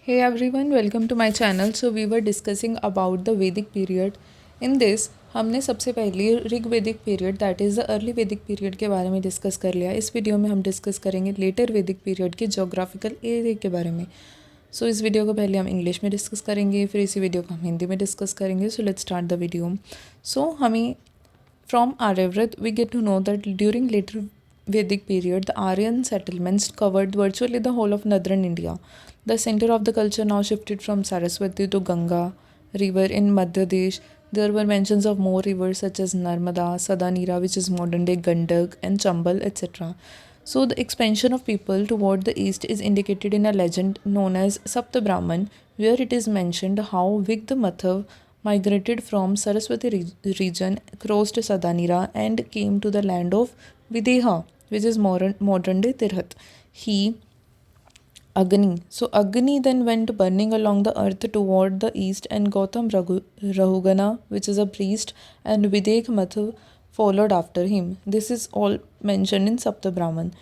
Hey everyone, welcome to my channel. So we were discussing about the Vedic period. In this हमने सबसे पहले ऋग वैदिक period that is the early वैदिक period के बारे में डिस्कस कर लिया. इस वीडियो में हम डिस्कस करेंगे लेटर वैदिक पीरियड के जोग्राफिकल एरिया के बारे में. सो इस वीडियो को पहले हम इंग्लिश में डिस्कस करेंगे, फिर इसी वीडियो को हम हिंदी में डिस्कस करेंगे. So let's start the video. So हमें from Aryavarta we get to know that during later Vedic period, the Aryan settlements covered virtually the whole of northern India. The center of the culture now shifted from Saraswati to Ganga river in Madhya Desh. There were mentions of more rivers such as Narmada, Sadanira, which is modern day Gandak, and Chambal, etc. So the expansion of people toward the east is indicated in a legend known as Sapta Brahman, where it is mentioned how Vigdhamathav migrated from Saraswati region, crossed Sadanira, and came to the land of Videha, which is modern day Tirhat. He Agni. So Agni then went burning along the earth toward the east, and Gautam Rahugana, which is a priest, and Videk Mathu followed after him. This is all mentioned in Sapta Brahman.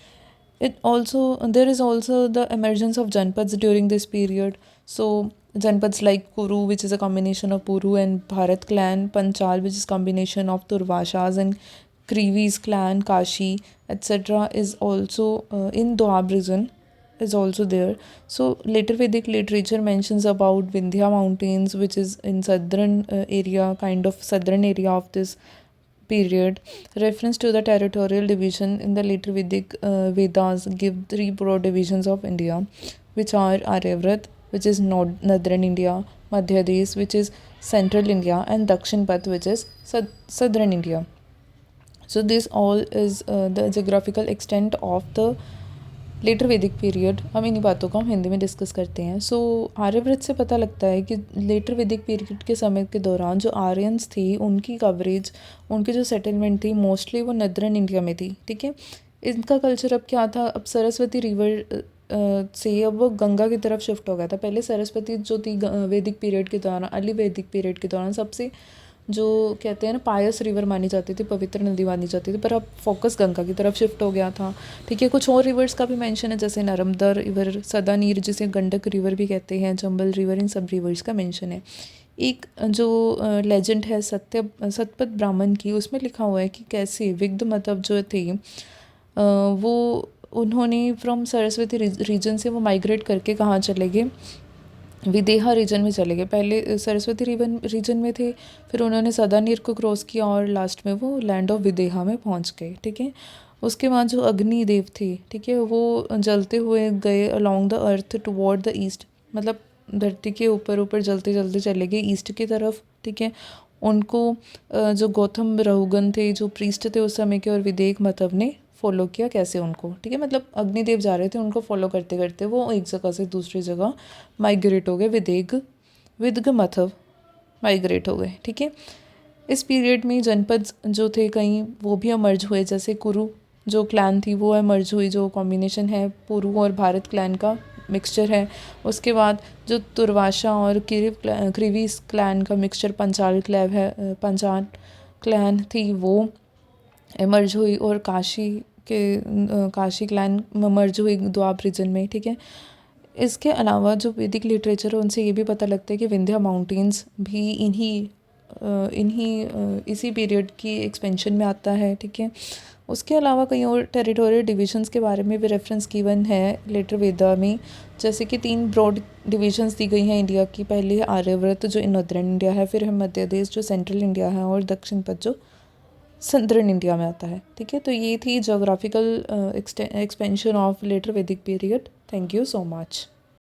There is also the emergence of Janpads during this period. So Janpads like Kuru, which is a combination of Puru and Bharat clan, Panchal, which is combination of Turvashas and Krivi's clan, Kashi, etc. is also in Doab region is also there. So later Vedic literature mentions about Vindhya mountains, which is in southern area, kind of southern area of this period. Reference to the territorial division in the later Vedic Vedas give three broad divisions of India, which are Aryavrat, which is northern India, Madhya Desh, which is central India, and Dakshin Path, which is southern India. So this all is the geographical extent of the later Vedic period. हम इन्हीं बातों को हम हिंदी में discuss करते हैं. सो आर्यव्रत से पता लगता है कि लेटर वैदिक पीरियड के समय के दौरान जो आर्यंस थी उनकी कवरेज, उनकी जो सेटलमेंट थी मोस्टली वो नदरन इंडिया में थी. ठीक है. इनका कल्चर अब क्या था, अब सरस्वती रिवर से अब वो गंगा की तरफ शिफ्ट हो गया था. पहले सरस्वती जो थी वैदिक पीरियड के दौरान, अर्ली वैदिक पीरियड के दौरान सबसे जो कहते हैं ना पायस रिवर मानी जाती थी, पवित्र नदी मानी जाती थी, पर अब फोकस गंगा की तरफ शिफ्ट हो गया था. ठीक है. कुछ और रिवर्स का भी मेंशन है, जैसे नर्मदा रिवर, सदानीर जिसे गंडक रिवर भी कहते हैं, चंबल रिवर, इन सब रिवर्स का मेंशन है. एक जो लेजेंड है सतपथ ब्राह्मण की, उसमें लिखा हुआ है कि कैसे विग्धमतव जो थे वो उन्होंने फ्रॉम सरस्वती रीजन से वो माइग्रेट करके कहाँ चले गए, विदेहा रीजन में चले गए. पहले सरस्वती रीजन में थे, फिर उन्होंने सदानीर को क्रॉस किया और लास्ट में वो लैंड ऑफ विदेहा में पहुंच गए. ठीक है. उसके बाद जो अग्नि देव थे, ठीक है, वो जलते हुए गए along the earth toward the east, मतलब धरती के ऊपर ऊपर जलते जलते चले गए ईस्ट की तरफ. ठीक है. उनको जो गौतम रहुगन थे, जो प्रीस्ट थे उस समय के, और विदेक मतव ने फॉलो किया कैसे उनको. ठीक है. मतलब अग्निदेव जा रहे थे, उनको फॉलो करते करते वो एक जगह से दूसरी जगह माइग्रेट हो गए. विदगमथव माइग्रेट हो गए. ठीक है. इस पीरियड में जनपद जो थे कहीं वो भी अमर्ज हुए, जैसे कुरु जो क्लैन थी वो अमर्ज हुई, जो कॉम्बिनेशन है पुरु और भारत क्लैन का मिक्सचर है. उसके बाद जो तुर्वाशा और क्रिवीस क्लैन का मिक्सचर पंचाल क्लैन थी वो एमर्ज हुई, और काशी क्लैन मर्ज हुई द्वाब रीजन में. ठीक है. इसके अलावा जो वैदिक लिटरेचर है उनसे ये भी पता लगता है कि विंध्या माउंटेन्स भी इसी पीरियड की एक्सपेंशन में आता है. ठीक है. उसके अलावा कई और टेरिटोरियल डिविजन्स के बारे में भी रेफरेंस गिवन है लेटर वेदा में, जैसे कि 3 ब्रॉड डिविजन्स दी गई हैं इंडिया की. पहले है आर्यव्रत जो नॉर्दर्न इंडिया है, फिर है मध्य देश जो सेंट्रल इंडिया है, और दक्षिण पथ जो सदर्न इंडिया में आता है. ठीक है. तो ये थी geographical expansion of letter Vedic period. Thank you so much.